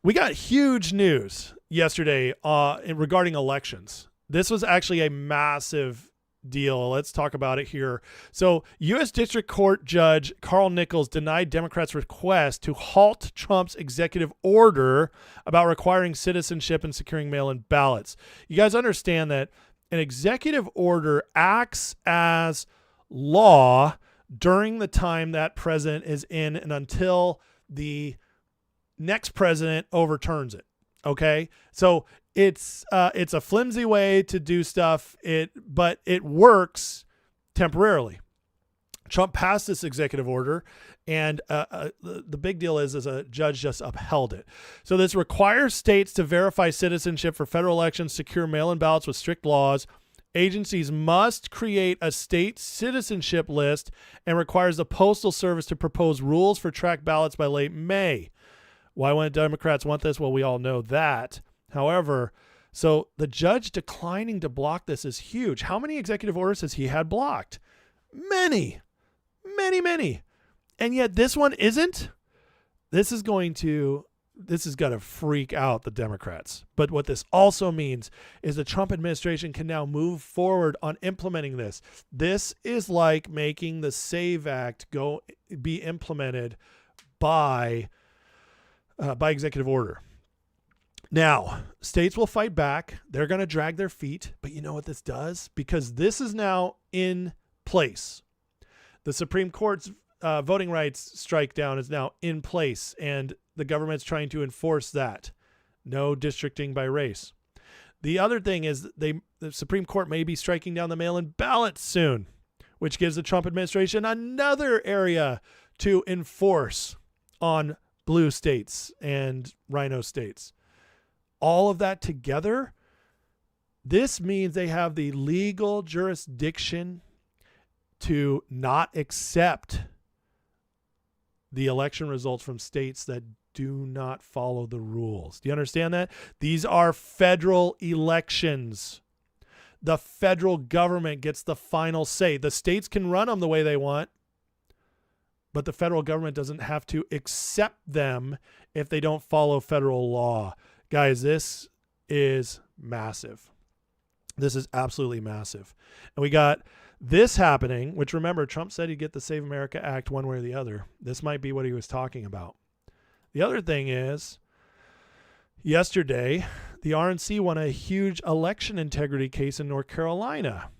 We got huge news yesterday regarding elections. This was actually a massive deal. Let's talk about it here. So, U.S. District Court Judge Carl Nichols denied Democrats' request to halt Trump's executive order about requiring citizenship and securing mail-in ballots. You guys understand that an executive order acts as law during the time that president is in and until the next president overturns it. Okay. So it's a flimsy way to do stuff, but it works temporarily. Trump passed this executive order, and the big deal is a judge just upheld it. So this requires states to verify citizenship for federal elections, secure mail-in ballots with strict laws. Agencies must create a state citizenship list, and requires the Postal Service to propose rules for tracked ballots by late May. Why wouldn't Democrats want this? Well, we all know that. However, so the judge declining to block this is huge. How many executive orders has he had blocked? Many. And yet this one isn't. This is going to freak out the Democrats. But what this also means is the Trump administration can now move forward on implementing this. This is like making the SAVE Act be implemented by executive order. Now, states will fight back. They're going to drag their feet. But you know what this does? Because this is now in place. The Supreme Court's voting rights strike down is now in place, and the government's trying to enforce that. No districting by race. The other thing is the Supreme Court may be striking down the mail-in ballots soon, which gives the Trump administration another area to enforce on blue states and rhino states. All of that together, this means they have the legal jurisdiction to not accept the election results from states that do not follow the rules. Do you understand that? These are federal elections. The federal government gets the final say. The states can run them the way they want, but the federal government doesn't have to accept them if they don't follow federal law. Guys, this is massive. This is absolutely massive. And we got this happening, which, remember, Trump said he'd get the Save America Act one way or the other. This might be what he was talking about. The other thing is, yesterday, the RNC won a huge election integrity case in North Carolina.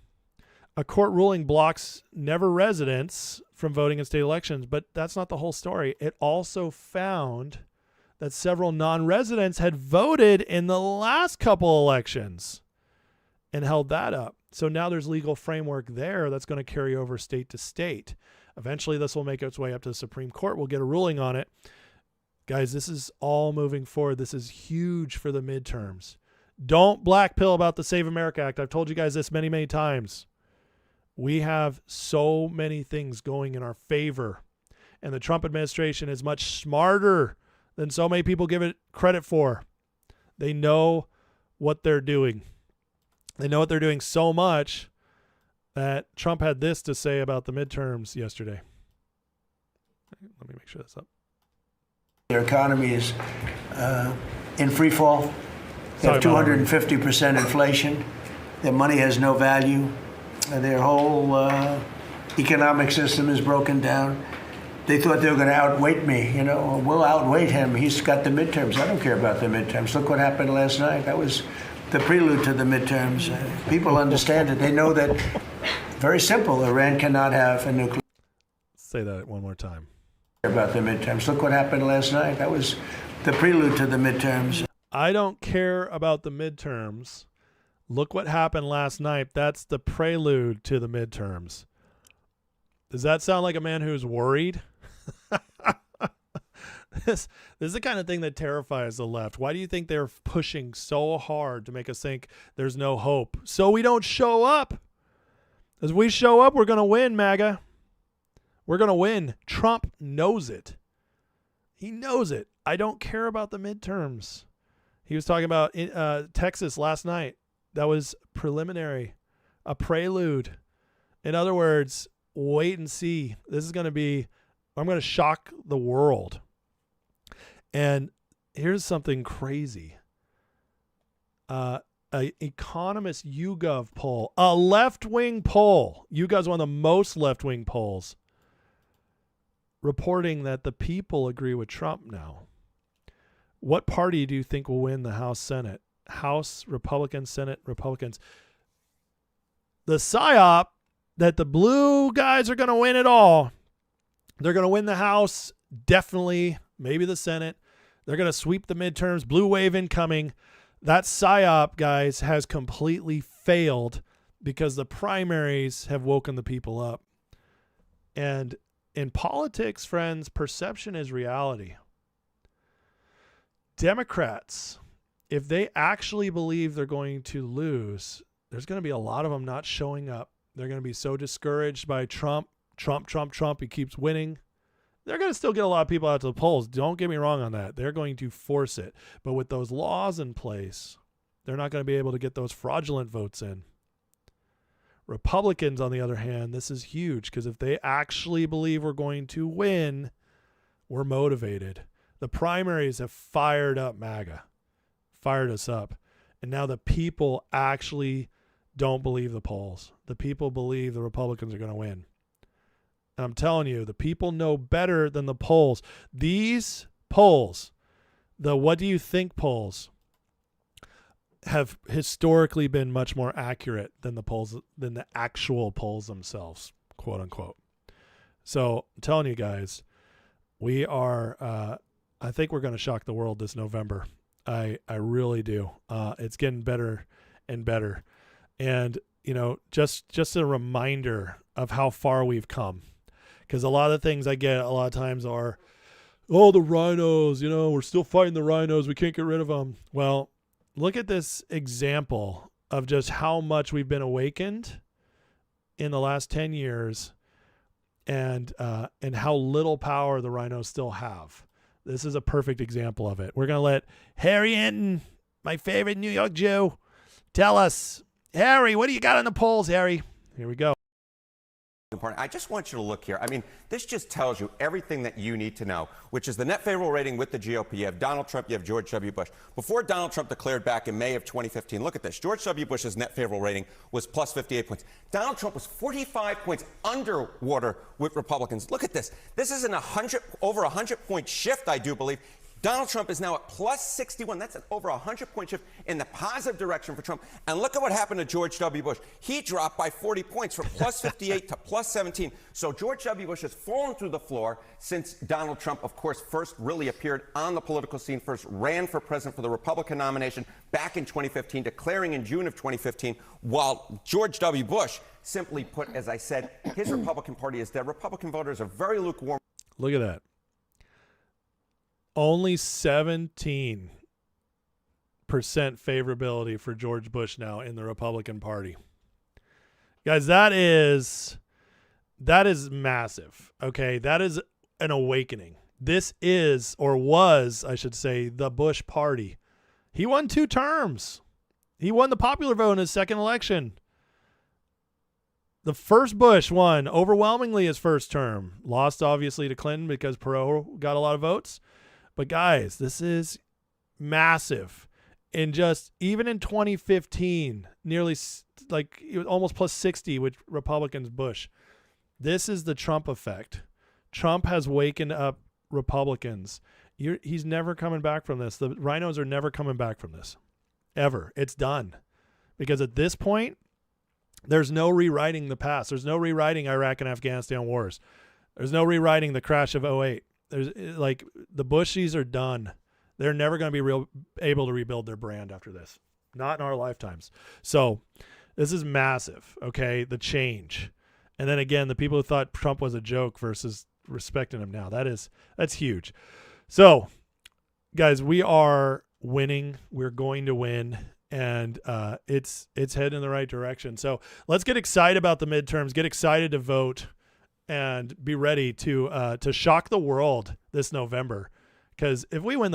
A court ruling blocks never residents from voting in state elections, but that's not the whole story. It also found that several non-residents had voted in the last couple elections and held that up. So now there's legal framework there that's going to carry over state to state. Eventually, this will make its way up to the Supreme Court. We'll get a ruling on it. Guys, this is all moving forward. This is huge for the midterms. Don't black pill about the Save America Act. I've told you guys this many, many times. We have so many things going in our favor, and the Trump administration is much smarter than so many people give it credit for. They know what they're doing. They know what they're doing so much that Trump had this to say about the midterms yesterday. Let me make sure that's up. Their economy is in free fall. They have 250% inflation. Their money has no value. Their whole economic system is broken down. They thought they were going to outweight me. You know, we'll outweight him. He's got the midterms. I don't care about the midterms. Look what happened last night. That was the prelude to the midterms. People understand it. They know that, very simple, Iran cannot have a nuclear. Say that one more time. About the midterms. Look what happened last night. That was the prelude to the midterms. I don't care about the midterms. Look what happened last night. That's the prelude to the midterms. Does that sound like a man who's worried? This is the kind of thing that terrifies the left. Why do you think they're pushing so hard to make us think there's no hope? So we don't show up. As we show up, we're going to win, MAGA. We're going to win. Trump knows it. He knows it. I don't care about the midterms. He was talking about Texas last night. That was preliminary, a prelude. In other words, wait and see. This is going to be, I'm going to shock the world. And here's something crazy. A economist YouGov poll, a left-wing poll. YouGov's one of the most left-wing polls, reporting that the people agree with Trump now. What party do you think will win the House, Senate? House Republicans, Senate Republicans. The psyop that the blue guys are going to win it all. They're going to win the House, definitely, maybe the Senate. They're going to sweep the midterms, blue wave incoming. That psyop, guys, has completely failed because the primaries have woken the people up. And in politics, friends, perception is reality. Democrats, if they actually believe they're going to lose, there's going to be a lot of them not showing up. They're going to be so discouraged by Trump. He keeps winning. They're going to still get a lot of people out to the polls. Don't get me wrong on that. They're going to force it. But with those laws in place, they're not going to be able to get those fraudulent votes in. Republicans, on the other hand, this is huge because if they actually believe we're going to win, we're motivated. The primaries have fired up MAGA, fired us up. And now the people actually don't believe the polls. The people believe the Republicans are going to win. And I'm telling you, the people know better than the polls. These polls, the what do you think polls, have historically been much more accurate than the polls, than the actual polls themselves, quote unquote. So I'm telling you guys, we are, I think we're going to shock the world this November. I really do. It's getting better and better. And, you know, just a reminder of how far we've come. Because a lot of things I get a lot of times are, oh, the rhinos, you know, we're still fighting the rhinos. We can't get rid of them. Well, look at this example of just how much we've been awakened in the last 10 years and how little power the rhinos still have. This is a perfect example of it. We're going to let Harry Anton, my favorite New York Jew, tell us. Harry, what do you got on the polls, Harry? Here we go. I just want you to look here. I mean, this just tells you everything that you need to know, which is the net favorable rating with the GOP. You have Donald Trump, you have George W. Bush. Before Donald Trump declared back in May of 2015, look at this. George W. Bush's net favorable rating was plus 58 points. Donald Trump was 45 points underwater with Republicans. Look at this. This is over 100-point shift, I do believe. Donald Trump is now at plus 61. That's an over 100-point shift in the positive direction for Trump. And look at what happened to George W. Bush. He dropped by 40 points from plus 58 to plus 17. So George W. Bush has fallen through the floor since Donald Trump, of course, first really appeared on the political scene, first ran for president for the Republican nomination back in 2015, declaring in June of 2015, while George W. Bush simply put, as I said, his Republican Party is dead. Republican voters are very lukewarm. Look at that. Only 17% favorability for George Bush now in the Republican Party. Guys, that is massive. Okay, that is an awakening. This is, or was, I should say, the Bush Party. He won 2 terms. He won the popular vote in his second election. The first Bush won overwhelmingly his first term. Lost, obviously, to Clinton because Perot got a lot of votes. But guys, this is massive. And just even in 2015, nearly like it was almost plus 60 with Republicans Bush. This is the Trump effect. Trump has wakened up Republicans. He's never coming back from this. The rhinos are never coming back from this. Ever. It's done. Because at this point, there's no rewriting the past. There's no rewriting Iraq and Afghanistan wars. There's no rewriting the crash of 2008. There's like the Bushies are done. They're never going to be able to rebuild their brand after this. Not in our lifetimes. So this is massive. Okay. The change. And then again, the people who thought Trump was a joke versus respecting him now, that's huge. So guys, we are winning. We're going to win. And it's heading in the right direction. So let's get excited about the midterms, get excited to vote, and be ready to shock the world this November. Because if we win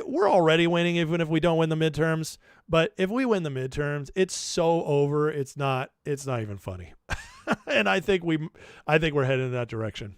we're already winning even if we don't win the midterms. But if we win the midterms, it's so over. It's not even funny. And I think we're heading in that direction.